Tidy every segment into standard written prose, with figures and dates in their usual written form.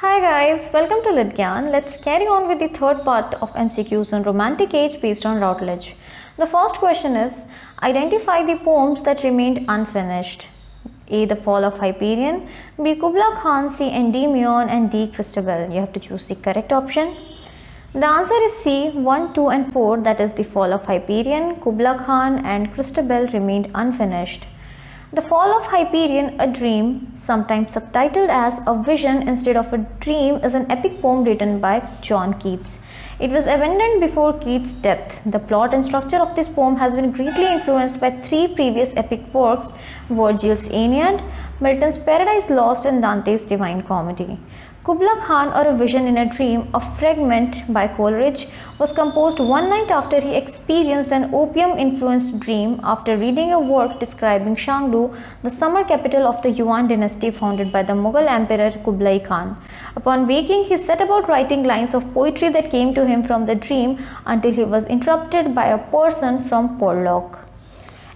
Hi guys, welcome to Lidgyan. Let's carry on with the third part of MCQs on Romantic Age based on Routledge. The first question is, identify the poems that remained unfinished. A. The Fall of Hyperion, B. Kubla Khan, C. Endymion, and D. Christabel. You have to choose the correct option. The answer is C. 1, 2 and 4, that is The Fall of Hyperion, Kubla Khan and Christabel remained unfinished. The Fall of Hyperion, a Dream, sometimes subtitled as A Vision instead of a Dream, is an epic poem written by John Keats. It was abandoned before Keats' death. The plot and structure of this poem has been greatly influenced by three previous epic works: Virgil's Aeneid, Milton's Paradise Lost, and Dante's Divine Comedy. Kubla Khan, or A Vision in a Dream, a fragment by Coleridge, was composed one night after he experienced an opium-influenced dream after reading a work describing Shangdu, the summer capital of the Yuan dynasty founded by the Mughal Emperor Kublai Khan. Upon waking, he set about writing lines of poetry that came to him from the dream until he was interrupted by a person from Porlock.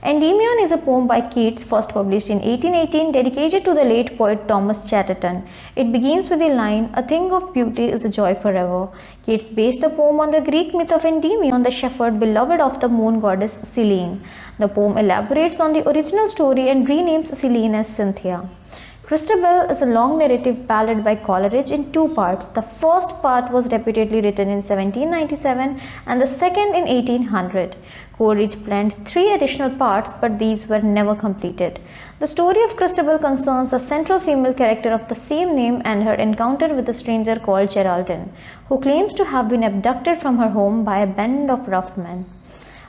Endymion is a poem by Keats, first published in 1818, dedicated to the late poet Thomas Chatterton. It begins with the line, "A thing of beauty is a joy forever." Keats based the poem on the Greek myth of Endymion, the shepherd beloved of the moon goddess Selene. The poem elaborates on the original story and renames Selene as Cynthia. Christabel is a long narrative ballad by Coleridge in two parts. The first part was reputedly written in 1797 and the second in 1800. Coleridge planned three additional parts, but these were never completed. The story of Christabel concerns a central female character of the same name and her encounter with a stranger called Geraldine, who claims to have been abducted from her home by a band of rough men.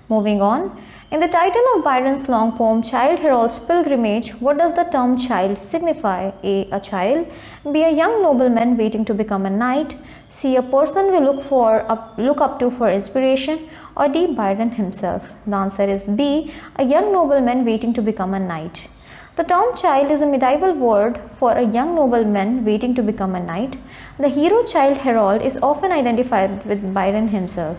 Moving on. In the title of Byron's long poem Childe Harold's Pilgrimage, what does the term child signify? A. A child. B. A young nobleman waiting to become a knight. C. A person we look up to for inspiration. Or D. Byron himself. The answer is B. A young nobleman waiting to become a knight. The term child is a medieval word for a young nobleman waiting to become a knight. The hero Childe Harold is often identified with Byron himself.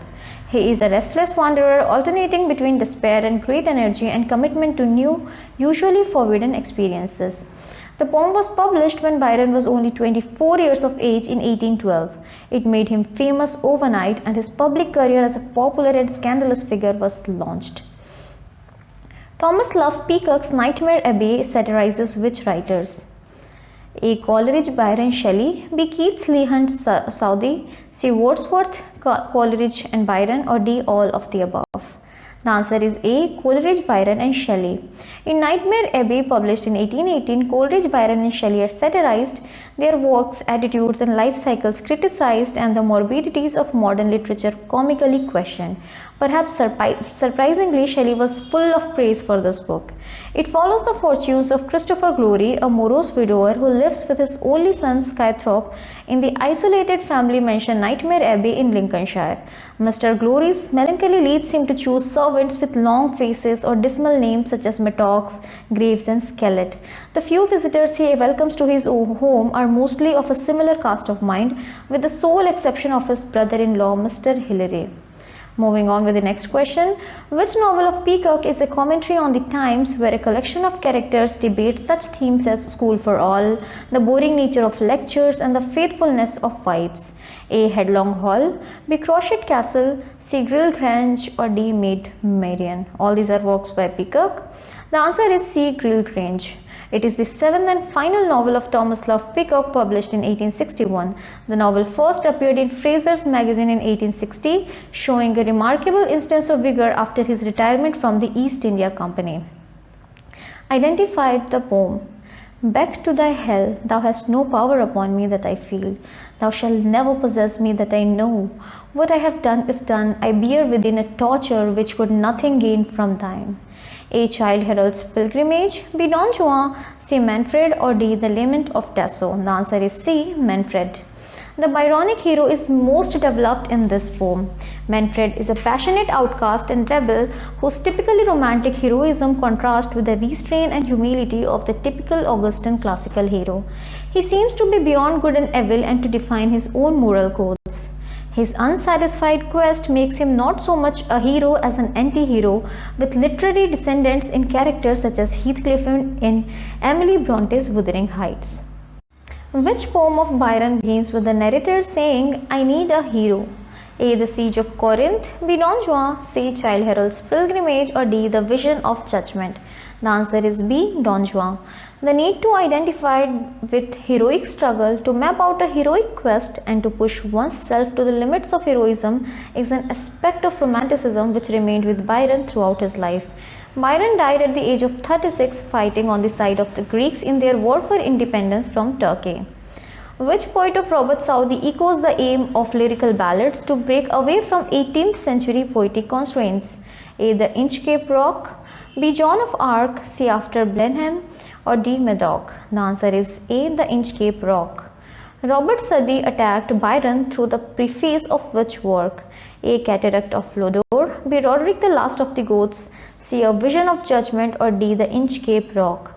He is a restless wanderer alternating between despair and great energy and commitment to new, usually forbidden experiences. The poem was published when Byron was only 24 years of age in 1812. It made him famous overnight, and his public career as a popular and scandalous figure was launched. Thomas Love Peacock's Nightmare Abbey satirizes which writers? A. Coleridge, Byron, Shelley. B. Keats, Leigh Hunt, Southey. C. Wordsworth, Coleridge and Byron. Or D. All of the above. The answer is A. Coleridge, Byron and Shelley. In Nightmare Abbey, published in 1818, Coleridge, Byron and Shelley are satirized, their works, attitudes and life cycles criticized, and the morbidities of modern literature comically questioned. Perhaps surprisingly, Shelley was full of praise for this book. It follows the fortunes of Christopher Glory, a morose widower who lives with his only son Skythrop in the isolated family mansion Nightmare Abbey in Lincolnshire. Mr. Glory's melancholy leads him to choose servants with long faces or dismal names such as Mattox, Graves and Skellet. The few visitors he welcomes to his home are mostly of a similar cast of mind, with the sole exception of his brother-in-law, Mr. Hillary. Moving on with the next question. Which novel of Peacock is a commentary on the times where a collection of characters debate such themes as school for all, the boring nature of lectures, and the faithfulness of wives? A. Headlong Hall. B. Crochet Castle. C. Grill Grange. Or D. Maid Marian. All these are works by Peacock. The answer is C. Grill Grange. It is the seventh and final novel of Thomas Love Peacock, published in 1861. The novel first appeared in Fraser's magazine in 1860, showing a remarkable instance of vigor after his retirement from the East India Company. Identified the poem. Back to thy hell, thou hast no power upon me that I feel. Thou shalt never possess me that I know. What I have done is done, I bear within a torture which could nothing gain from thine. A. Childe Harold's Pilgrimage. B. Don Juan. C. Manfred. Or D. The Lament of Tasso. The answer is C. Manfred. The Byronic hero is most developed in this poem. Manfred is a passionate outcast and rebel whose typically romantic heroism contrasts with the restraint and humility of the typical Augustan classical hero. He seems to be beyond good and evil and to define his own moral codes. His unsatisfied quest makes him not so much a hero as an anti-hero, with literary descendants in characters such as Heathcliff in Emily Bronte's Wuthering Heights. Which poem of Byron begins with the narrator saying, I need a hero? A. The Siege of Corinth, B. Don Juan, C. Childe Harold's Pilgrimage, or D. The Vision of Judgment? The answer is B. Don Juan. The need to identify with heroic struggle, to map out a heroic quest, and to push oneself to the limits of heroism is an aspect of romanticism which remained with Byron throughout his life. Byron died at the age of 36 fighting on the side of the Greeks in their war for independence from Turkey. Which poet of Robert Southey echoes the aim of lyrical ballads to break away from 18th century poetic constraints? A. The Inchcape Rock, B. Joan of Arc, C. After Blenheim, or D. Madoc? The answer is A. The Inchcape Rock. Robert Southey attacked Byron through the preface of which work? A. Cataract of Lodore, B. Roderick the Last of the Goths, C. A Vision of Judgment, or D. The Inchcape Rock?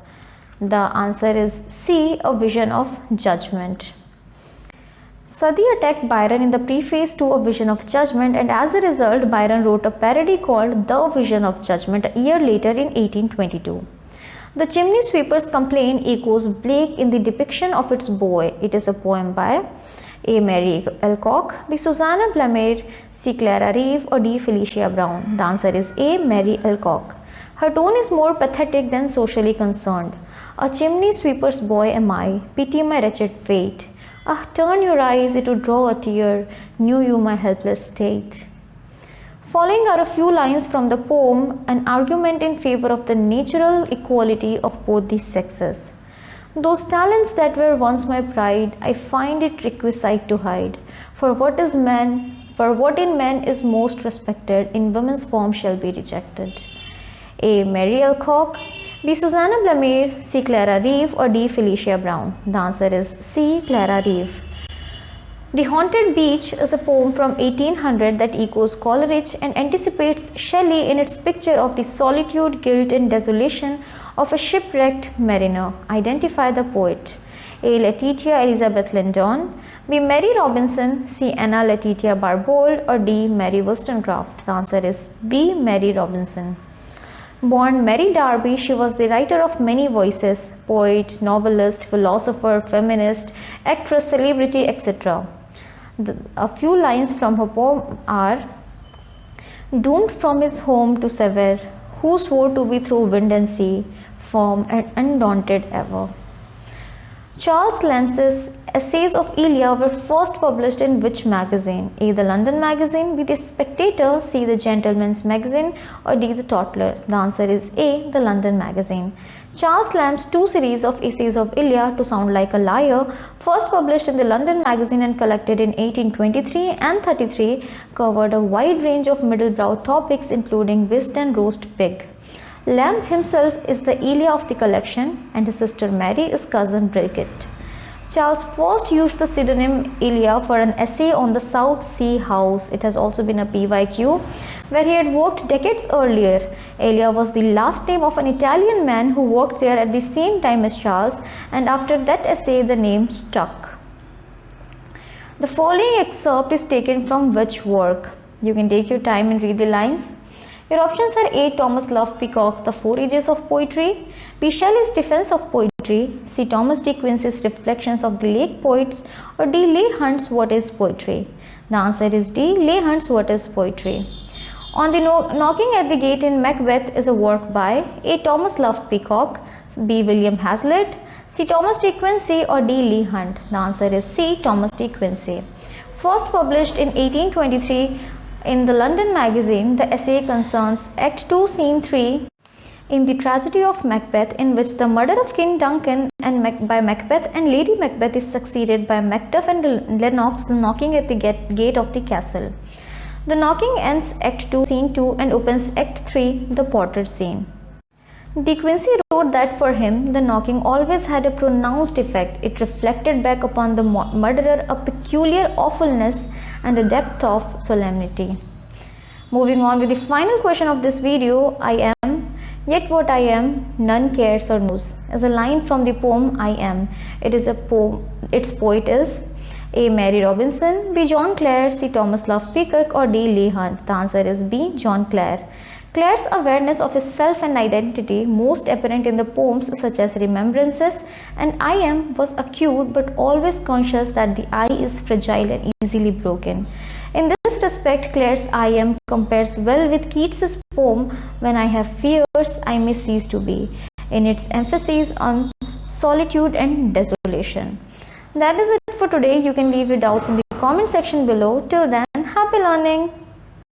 The answer is C. A Vision of Judgment. Southey attacked Byron in the preface to A Vision of Judgment, and as a result, Byron wrote a parody called The Vision of Judgment a year later in 1822. The Chimney Sweeper's Complaint echoes Blake in the depiction of its boy. It is a poem by A. Mary Alcock, B. Susanna Blamire, C. Clara Reeve, or D. Felicia Brown? The answer is A. Mary Alcock. Her tone is more pathetic than socially concerned. A chimney sweeper's boy am I, pity my wretched fate. Ah, turn your eyes, it would draw a tear, knew you my helpless state. Following are a few lines from the poem, an argument in favor of the natural equality of both the sexes. Those talents that were once my pride, I find it requisite to hide. For what in men is most respected, in women's form shall be rejected. A. Mary Alcock, B. Susanna Blamire, C. Clara Reeve, or D. Felicia Brown? The answer is C. Clara Reeve. The Haunted Beach is a poem from 1800 that echoes Coleridge and anticipates Shelley in its picture of the solitude, guilt, and desolation of a shipwrecked mariner. Identify the poet. A. Letitia Elizabeth Lindon, B. Mary Robinson, C. Anna Letitia Barbauld, or D. Mary Wollstonecraft? The answer is B. Mary Robinson. Born Mary Darby, she was the writer of many voices: poet, novelist, philosopher, feminist, actress, celebrity, etc. A few lines from her poem are: doomed from his home to sever, who swore to be through wind and sea, firm and undaunted ever. Charles Lance's Essays of Elia were first published in which magazine? A. The London Magazine, B. The Spectator, C. The Gentleman's Magazine, or D. The Toddler? The answer is A. The London Magazine. Charles Lamb's two series of Essays of Elia, To Sound Like a Liar, first published in the London Magazine and collected in 1823 and 33, covered a wide range of middlebrow topics including whist and roast pig. Lamb himself is the Elia of the collection, and his sister Mary is cousin Bridget. Charles first used the pseudonym Elia for an essay on the South Sea House. It has also been a PYQ, where he had worked decades earlier. Elia was the last name of an Italian man who worked there at the same time as Charles, and after that essay the name stuck. The following excerpt is taken from which work? You can take your time and read the lines. Your options are A. Thomas Love Peacock's The Four Ages of Poetry, B. Shelley's Defense of Poetry, C. Thomas D. Quincy's Reflections of the Lake Poets, or D. Leigh Hunt's What is Poetry? The answer is D. Leigh Hunt's What is Poetry. On the Knocking at the Gate in Macbeth is a work by A. Thomas Love Peacock, B. William Hazlitt, C. Thomas D. Quincy, or D. Leigh Hunt? The answer is C. Thomas D. Quincy. First published in 1823 in the London Magazine, the essay concerns Act 2, Scene 3 in the tragedy of Macbeth, in which the murder of King Duncan by Macbeth and Lady Macbeth is succeeded by Macduff and Lennox knocking at the gate of the castle. The knocking ends Act 2, Scene 2 and opens Act 3, the portrait scene. De Quincey wrote that for him, the knocking always had a pronounced effect. It reflected back upon the murderer a peculiar awfulness and a depth of solemnity. Moving on with the final question of this video, I am, yet what I am, none cares or knows, is a line from the poem I Am. It is a poem, its poet is A. Mary Robinson, B. John Clare, C. Thomas Love Peacock, or D. Leigh Hunt? The answer is B. John Clare. Claire's awareness of his self and identity, most apparent in the poems such as Remembrances and I Am, was acute but always conscious that the I is fragile and easily broken. In this respect, Claire's I Am compares well with Keats's poem When I Have Fears, I May Cease to Be, in its emphasis on solitude and desolation. That is it for today. You can leave your doubts in the comment section below. Till then, happy learning!